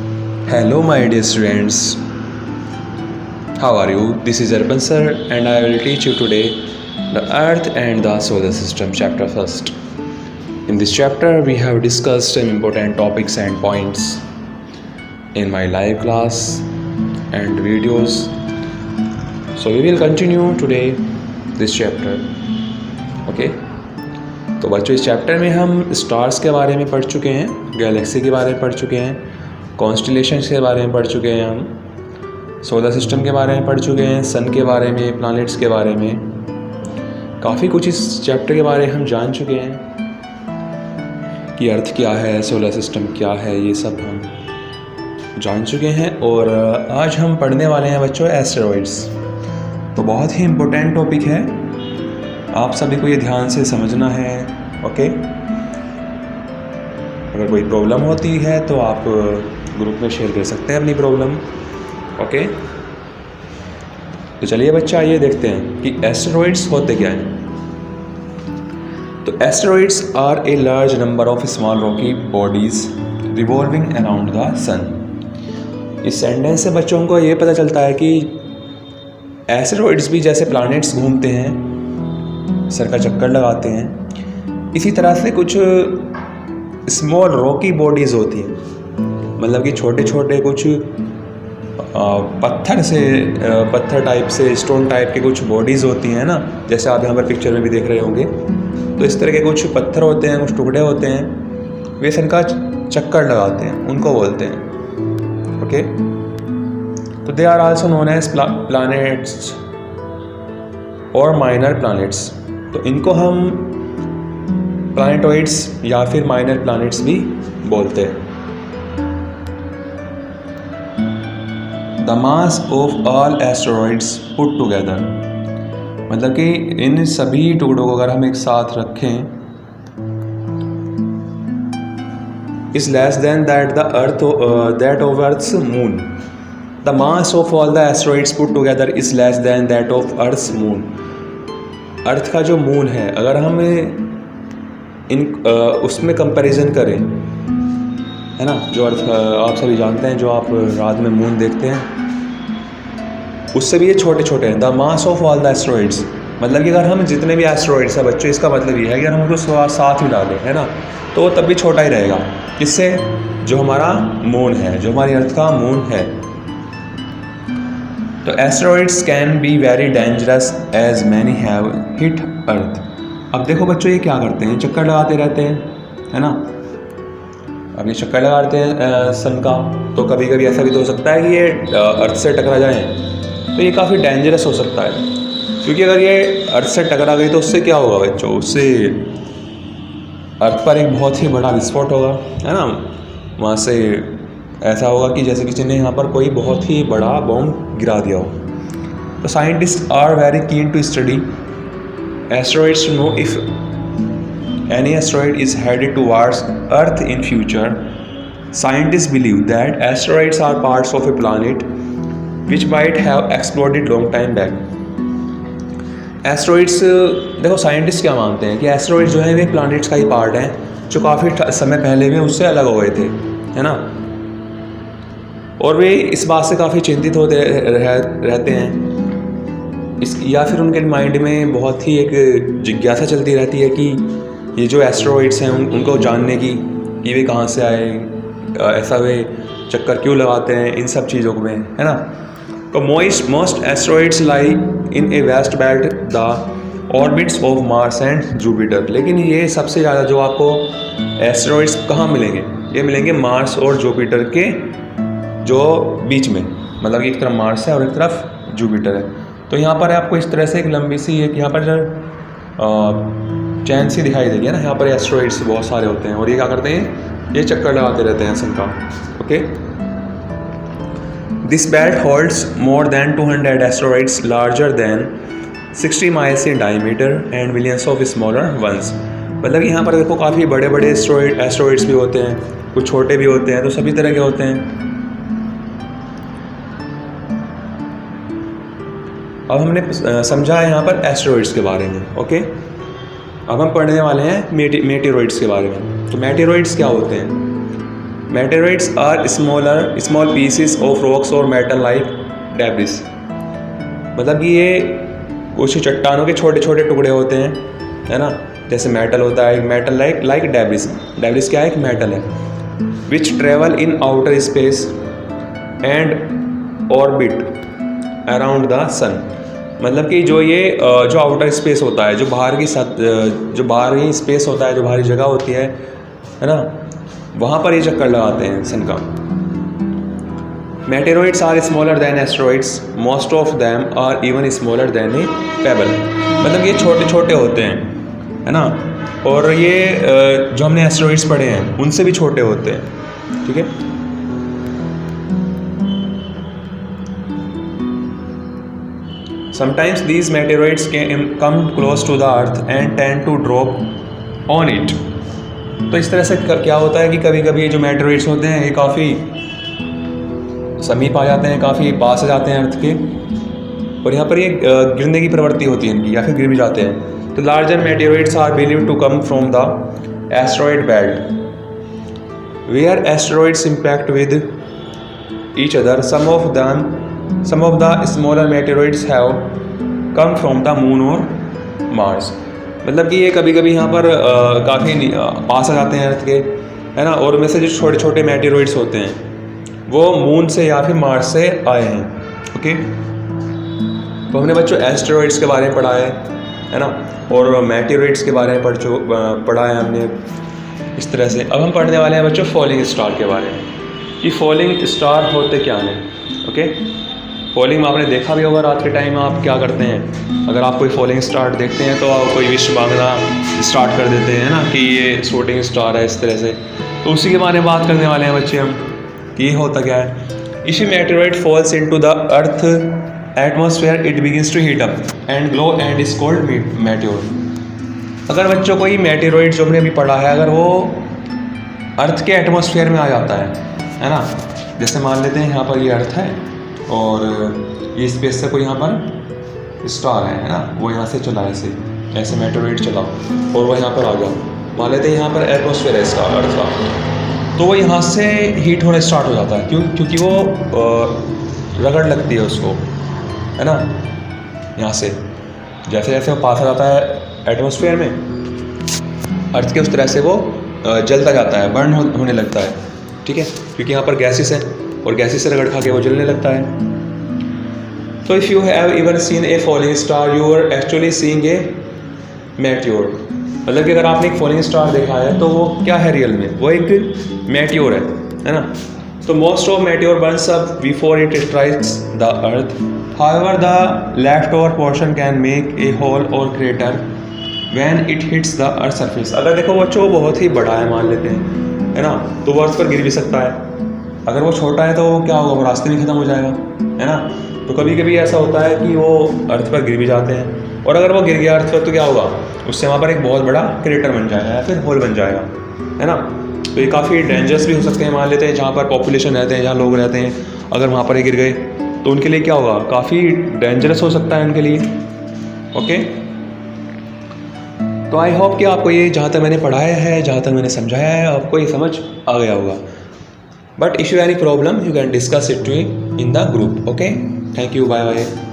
Hello, my dear students. How are you? This is Arpan sir, and I will teach you today the Earth and the Solar System, chapter first. In this chapter, we have discussed some important topics and points in my live class and videos. So we will continue today this chapter. Okay? तो बच्चों, इस chapter में हम stars के बारे में पढ़ चुके हैं, गैलेक्सी के बारे में पढ़ चुके हैं, कॉन्स्टिलेशंस के बारे में पढ़ चुके हैं, हम सोलर सिस्टम के बारे में पढ़ चुके हैं, सन के बारे में, प्लैनेट्स के बारे में, काफ़ी कुछ इस चैप्टर के बारे में हम जान चुके हैं कि अर्थ क्या है, सोलर सिस्टम क्या है, ये सब हम जान चुके हैं। और आज हम पढ़ने वाले हैं बच्चों एस्टेरॉइड्स। तो बहुत ही इम्पोर्टेंट टॉपिक है, आप सभी को ये ध्यान से समझना है। ओके, अगर कोई प्रॉब्लम होती है तो आप ग्रुप में शेयर कर सकते हैं अपनी प्रॉब्लम। ओके, तो चलिए बच्चा, आइए देखते हैं कि एस्टेरॉइड्स होते क्या हैं। तो asteroids are a large number of small rocky bodies revolving around the sun. इस सेंटेंस से बच्चों को ये पता चलता है कि एस्टेरॉइड्स भी जैसे प्लैनेट्स घूमते हैं, सर का चक्कर लगाते हैं, इसी तरह से कुछ स्मॉल रॉकी बॉडीज़ होती हैं, मतलब कि छोटे छोटे कुछ पत्थर टाइप से, स्टोन टाइप के कुछ बॉडीज़ होती हैं ना, जैसे आप यहाँ पर पिक्चर में भी देख रहे होंगे। तो इस तरह के कुछ पत्थर होते हैं, कुछ टुकड़े होते हैं, वे सन का चक्कर लगाते हैं, उनको बोलते हैं। ओके, तो they are also known as planets और माइनर प्लैनेट्स। तो इनको हम प्लैनेटॉइड्स या फिर माइनर प्लैनेट्स भी बोलते हैं। The mass of all asteroids put together, मतलब कि इन सभी टुकड़ों को अगर हम एक साथ रखें, is less than that the earth that of earth's moon. The mass of all the asteroids put together is less than that of earth's moon. Earth का जो मून है, अगर हम उसमें कंपैरिजन करें, है ना, जो अर्थ आप सभी जानते हैं, जो आप रात में मून देखते हैं, उससे भी ये छोटे छोटे हैं। The mass of all the asteroids, मतलब कि अगर हम जितने भी एस्टेरॉइड्स हैं बच्चों, इसका मतलब ये है कि अगर हम उसको साथ में डालें, है ना, तो वो तब भी छोटा ही रहेगा। किससे? जो हमारा मून है, जो हमारी अर्थ का मून है। तो asteroids can be very dangerous as many have hit earth. अब देखो बच्चों, ये क्या करते हैं, चक्कर लगाते रहते हैं, है ना। अब ये चक्कर लगाते हैं सन का, तो कभी कभी ऐसा भी तो हो सकता है कि ये अर्थ से टकरा जाएं, तो ये काफ़ी डेंजरस हो सकता है, क्योंकि अगर ये अर्थ से टकरा गई तो उससे क्या होगा बच्चों, उससे अर्थ पर एक बहुत ही बड़ा विस्फोट होगा, है ना। वहाँ से ऐसा होगा कि जैसे किसी ने यहाँ पर कोई बहुत ही बड़ा बॉम्ब गिरा दिया हो। तो scientist are very keen to study asteroids to know if any asteroid is headed towards Earth in future. Scientists believe that asteroids are parts of a planet which might have exploded long time back. Asteroids, देखो scientist क्या मानते हैं कि asteroids जो है वे planets का ही part हैं, जो काफ़ी समय पहले में उससे अलग हो गए थे, है ना। और वे इस बात से काफ़ी चिंतित होते रहते हैं, या फिर उनके माइंड में बहुत ही एक जिज्ञासा चलती रहती है कि ये जो एस्टेरॉइड्स हैं उनको जानने की, कि वे कहाँ से आए, ऐसा वे चक्कर क्यों लगाते हैं, इन सब चीज़ों में, है ना। तो most asteroids lie in A waste belt the orbits of Mars and Jupiter. लेकिन ये सबसे ज़्यादा जो आपको एस्टेरॉइड्स कहाँ मिलेंगे, ये मिलेंगे मार्स और जुपिटर के जो बीच में, मतलब एक तरफ मार्स है और एक तरफ जुपिटर है। तो यहाँ पर आपको इस तरह से एक लंबी सी, एक यहाँ पर चैन सी दिखाई देगी ना, यहाँ पर एस्टेरॉइड्स बहुत सारे होते हैं, और ये क्या करते हैं, ये चक्कर लगाते रहते हैं सन का। Okay, this belt holds more than 200 asteroids larger than 60 miles in diameter and millions of smaller once. मतलब यहाँ पर देखो काफ़ी बड़े बड़े एस्टेरॉइड्स भी होते हैं, कुछ छोटे भी होते हैं, तो सभी तरह के होते हैं। अब हमने समझा है यहाँ पर एस्टेरॉइड्स के बारे में। ओके, अब हम पढ़ने वाले हैं मेटेरॉइड्स के बारे में। तो मेटेरॉइड्स क्या होते हैं? Meteoroids are small pieces of rocks और मेटल लाइक डेब्रिस। मतलब कि ये कुछ चट्टानों के छोटे छोटे टुकड़े होते हैं, है ना, जैसे मेटल होता है, मेटल लाइक डेब्रिस। डेब्रिस क्या है? एक मेटल है। Which travel in outer space and orbit around the sun. मतलब कि जो आउटर स्पेस होता है, जो बाहरी स्पेस होता है, जो बाहरी जगह होती है ना, वहाँ पर ये चक्कर लगाते हैं सन का। Meteoroids are smaller than asteroids, most of them are even smaller than a pebble. मतलब ये छोटे छोटे होते हैं, है ना, और ये जो हमने एस्टेरॉइड्स पढ़े हैं उनसे भी छोटे होते हैं, ठीक है। Sometimes these meteoroids come close to the earth and tend to drop on it। तो इस तरह से क्या होता है कि कभी कभी ये जो मेटेरोइड्स होते हैं ये काफ़ी समीप आ जाते हैं, काफ़ी पास आ जाते हैं अर्थ के, और यहाँ पर ये गिरने की प्रवृत्ति होती है इनकी, या फिर गिर भी जाते हैं। तो larger meteoroids are believed to come from the asteroid belt where asteroids impact with each other. Some of the smaller meteoroids have come from the moon or Mars। मतलब कि ये कभी कभी यहाँ पर काफ़ी पास आ जाते हैं अर्थ के, है ना, और उनमें से जो छोटे छोटे मेटेरोइड्स होते हैं वो मून से या फिर मार्स से आए हैं। ओके, तो हमने बच्चों एस्टेरॉइड्स के बारे में पढ़ा है ना, और मेटेरोइड्स के बारे में पढ़ा है हमने इस तरह से। अब हम पढ़ने वाले हैं बच्चों फॉलिंग स्टार के बारे में, कि फॉलिंग स्टार होते क्या हैं। ओके, फॉलिंग में आपने देखा भी होगा, रात के टाइम आप क्या करते हैं, अगर आप कोई फॉलिंग स्टार देखते हैं तो आप कोई विश मांगना स्टार्ट कर देते हैं ना, कि ये शूटिंग स्टार है, इस तरह से। तो उसी के बारे में बात करने वाले हैं बच्चे हम, कि ये होता क्या है। If a meteoroid falls into the earth atmosphere it begins to heat up and glow and is called meteor. अगर बच्चों कोई मेटेरोइड जो हमने अभी पढ़ा है, अगर वो अर्थ के एटमॉस्फेयर में आ जाता है ना, जैसे मान लेते हैं यहाँ पर ये अर्थ है और ये स्पेस से कोई यहाँ पर स्टार है ना, वो यहाँ से चला ऐसे मेटेरोइड चला और वो यहाँ पर आ गया। मान लेते हैं यहाँ पर एटमॉस्फेयर है इसका, अर्थ का, तो वो यहाँ से हीट होना स्टार्ट हो जाता है। क्योंकि वो रगड़ लगती है उसको, है ना, यहाँ से जैसे जैसे वो पास आ जाता है एटमॉस्फेयर में अर्थ के, उस तरह से वो जलता जाता है, बर्न होने लगता है, ठीक है, क्योंकि यहाँ पर गैसेस है और गैसेस से रगड़ खा के वो जलने लगता है। तो if you have even seen a falling star you are actually seeing a meteor. मतलब कि अगर आपने एक फॉलिंग स्टार देखा है तो वो क्या है रियल में, वो एक मेटियोर है ना। तो most of meteor burns up before it strikes the earth, however the left over portion can make a hole और crater when it hits the earth surface. अगर देखो बच्चों वो बहुत ही बड़ा है मान लेते हैं, है ना, तो वो अर्थ पर गिर भी सकता है। अगर वो छोटा है तो क्या होगा, वो रास्ते में ख़त्म हो जाएगा, है ना। तो कभी कभी ऐसा होता है कि वो अर्थ पर गिर भी जाते हैं, और अगर वो गिर गया अर्थ पर तो क्या होगा, उससे वहाँ पर एक बहुत बड़ा क्रेटर बन जाएगा या फिर होल बन जाएगा, है ना। तो ये काफ़ी डेंजरस भी हो सकते हैं। मान लेते हैं जहाँ पर पॉपुलेशन रहते हैं, जहाँ लोग रहते हैं, अगर वहाँ पर ये गिर गए तो उनके लिए क्या होगा, काफ़ी डेंजरस हो सकता है उनके लिए। ओके, तो आई होप कि आपको ये जहाँ तक मैंने पढ़ाया है, जहाँ तक मैंने समझाया है, आपको ये समझ आ गया होगा। But if you have any problem, you can discuss it in the group. Okay, thank you, bye bye.